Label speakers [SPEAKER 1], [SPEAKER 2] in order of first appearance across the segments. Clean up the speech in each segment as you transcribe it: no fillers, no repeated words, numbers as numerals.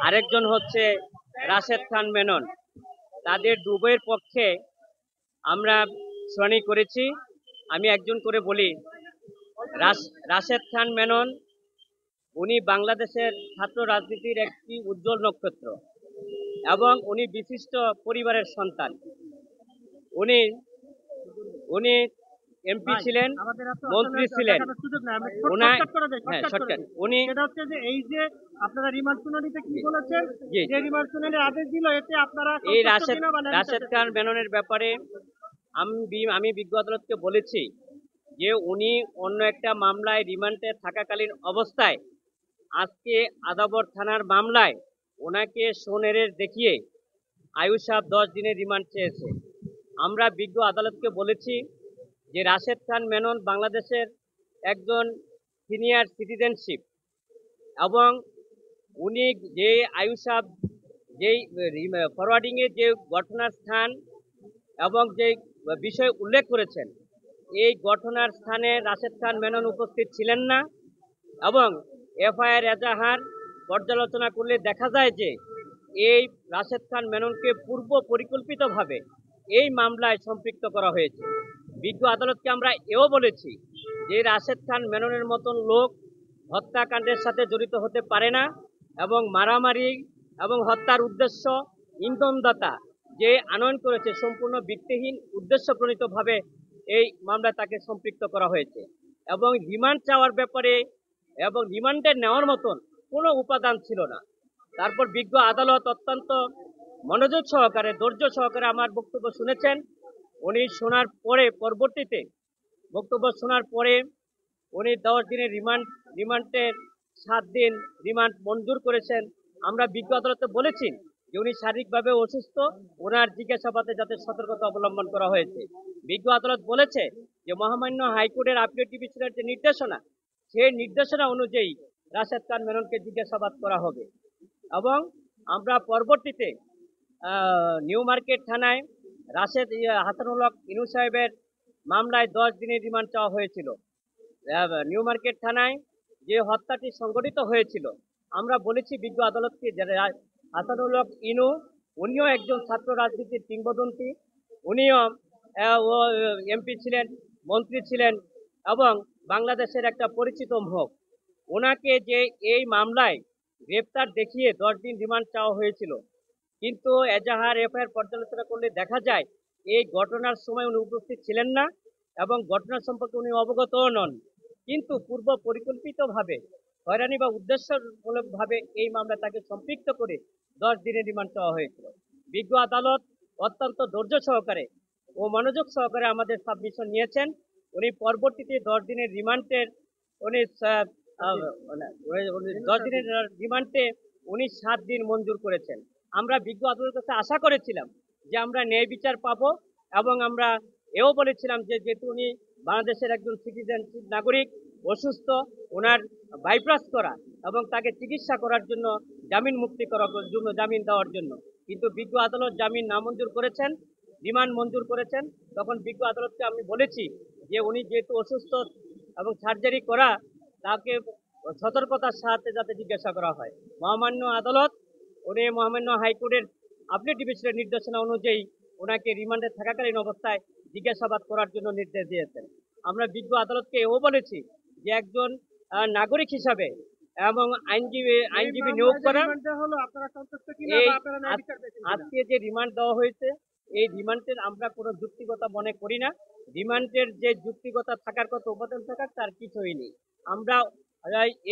[SPEAKER 1] আরেকজন হচ্ছে রাশেদ খান মেনন। তাদের দুবইয়ের পক্ষে আমরা শুনানি করেছি। আমি একজন করে বলি, রাশেদ খান মেনন উনি বাংলাদেশের ছাত্র রাজনীতির একটি উজ্জ্বল নক্ষত্র এবং উনি বিশিষ্ট পরিবারের সন্তান। উনি উনি এমপি ছিলেন, মন্ত্রী ছিলেন। উনি এই যে আপনারা রিমান্ড শুনানিতে কি বলেছেন, যে রিমান্ড শুনানির আদেশ দিল, এতে আপনারা এই রাশেদ খান মেননের ব্যাপারে আমি বিজ্ঞ আদালতকে বলেছি যে উনি অন্য একটা মামলায় রিমান্ডে থাকাকালীন অবস্থায় আজকে আদাবর থানার মামলায় ওনাকে সোনেরের দেখিয়ে আয়ু সাহেব 10 দিনের রিমান্ড চেয়েছে। আমরা বিজ্ঞ আদালতকে বলেছি যে রাশেদ খান মেনন বাংলাদেশের একজন সিনিয়র সিটিজেনশিপ এবং উনি যে আয়ু সাহেব যেই ফরওয়ার্ডিংয়ে যে ঘটনার স্থান এবং যে বিষয় উল্লেখ করেছেন, এই ঘটনার স্থানে রাশেদ খান মেনন উপস্থিত ছিলেন না এবং এফআইআর এজাহার পর্যালোচনা করলে দেখা যায় যে এই রাশেদ খান মেননকে পূর্ব পরিকল্পিতভাবে এই মামলায় সম্পৃক্ত করা হয়েছে। বিজ্ঞ আদালতকে আমরা এও বলেছি যে রাশেদ খান মেননের মতন লোক হত্যাকাণ্ডের সাথে জড়িত হতে পারে না এবং মারামারি এবং হত্যার উদ্দেশ্য ইন্ধনদাতা যে আনয়ন করেছে সম্পূর্ণ ভিত্তিহীন উদ্দেশ্যপ্রণীতভাবে এই মামলায় তাকে সম্পৃক্ত করা হয়েছে এবং রিমান্ড চাওয়ার ব্যাপারে এবং রিমান্ডে নেওয়ার মতন কোনো উপাদান ছিল না। তারপর বিজ্ঞ আদালত অত্যন্ত মনোযোগ সহকারে, ধৈর্য সহকারে আমার বক্তব্য শুনেছেন। উনি শোনার পরে পরবর্তীতে বক্তব্য শোনার পরে উনি 10 দিনের রিমান্ডের 7 দিন রিমান্ড মঞ্জুর করেছেন। আমরা বিজ্ঞ আদালতে বলেছি যে উনি শারীরিকভাবে অসুস্থ, ওনার জিজ্ঞাসাবাদে যাতে সতর্কতা অবলম্বন করা হয়েছে। বিজ্ঞ আদালত বলেছে যে মহামান্য হাইকোর্টের আপিল ডিভিশনের যে নির্দেশনা, সেই নির্দেশনা অনুযায়ী রাশেদ খান মেননকে জিজ্ঞাসাবাদ করা হবে এবং আমরা পরবর্তীতে নিউ মার্কেট থানায় হাসানুল হক ইনু সাহেবের মামলায় 10 দিনের রিমান্ড চাওয়া হয়েছিল। নিউ মার্কেট থানায় যে হত্যাটি সংঘটিত হয়েছিল, আমরা বলেছি বিজ্ঞ আদালতকে যে হাসানুল হক ইনু উনিও একজন ছাত্র রাজনীতির কিংবদন্তি, উনিও এমপি ছিলেন, মন্ত্রী ছিলেন এবং বাংলাদেশের একটা পরিচিত মুখ। ওনাকে যে এই মামলায় গ্রেপ্তার দেখিয়ে 10 দিন রিমান্ড চাওয়া হয়েছিল, কিন্তু এজাহার এফআইআর পর্যালোচনা করলে দেখা যায় এই ঘটনার সময় উনি উপস্থিত ছিলেন না এবং ঘটনা সম্পর্কে উনি অবগতও নন, কিন্তু পূর্ব পরিকল্পিতভাবে হয়রানি বা উদ্দেশ্যমূলকভাবে এই মামলা তাকে সম্পৃক্ত করে 10 দিনের রিমান্ড চাওয়া হয়েছিল। বিজ্ঞ আদালত অত্যন্ত ধৈর্য সহকারে ও মনোযোগ সহকারে আমাদের সাবমিশন নিয়েছেন। উনি পরবর্তীতে 10 দিনের রিমান্ডের উনি 10 দিনের রিমান্ডে উনি 7 দিন মঞ্জুর করেছেন। আমরা বিজ্ঞ আদালতের কাছে আশা করেছিলাম যে আমরা ন্যায় বিচার পাবো এবং আমরা এও বলেছিলাম যে যেহেতু উনি বাংলাদেশের একজন সিটিজেনশিপ নাগরিক, অসুস্থ, ওনার বাইপাস করা এবং তাকে চিকিৎসা করার জন্য জামিন মুক্তি করার জন্য জামিন দেওয়ার জন্য, কিন্তু বিজ্ঞ আদালত জামিন নামঞ্জুর করেছেন, রিমান্ড মঞ্জুর করেছেন। তখন বিজ্ঞ আদালতকে আমি বলেছি যে উনি যেহেতু অসুস্থ এবং সার্জারি করা, তাকে সতর্কতার সাথে যাতে জিজ্ঞাসা করা হয়। মহামান্য আদালত উনি মহামান্য হাইকোর্টের আপিল ডিভিশনের নির্দেশনা অনুযায়ী ওনাকে রিমান্ডে থাকাকালীন অবস্থায় জিজ্ঞাসাবাদ করার জন্য নির্দেশ দিয়েছেন। আমরা বিজ্ঞ আদালতকে এও বলেছি যে একজন নাগরিক হিসাবে এবং আইনজীবী নিয়োগ করা, আজকে যে রিমান্ড দেওয়া হয়েছে এই রিমান্ডের আমরা কোনো যুক্তিগতা মনে করি না। রিমান্ডের যে যুক্তিগতা থাকার কথা, উপাদান থাকার, তার কিছুই নেই। আমরা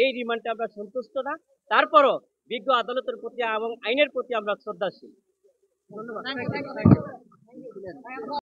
[SPEAKER 1] এই রিমান্ডে আমরা সন্তুষ্ট না। তারপরও বিজ্ঞ আদালতের প্রতি এবং আইনের প্রতি আমরা শ্রদ্ধাশীল। ধন্যবাদ।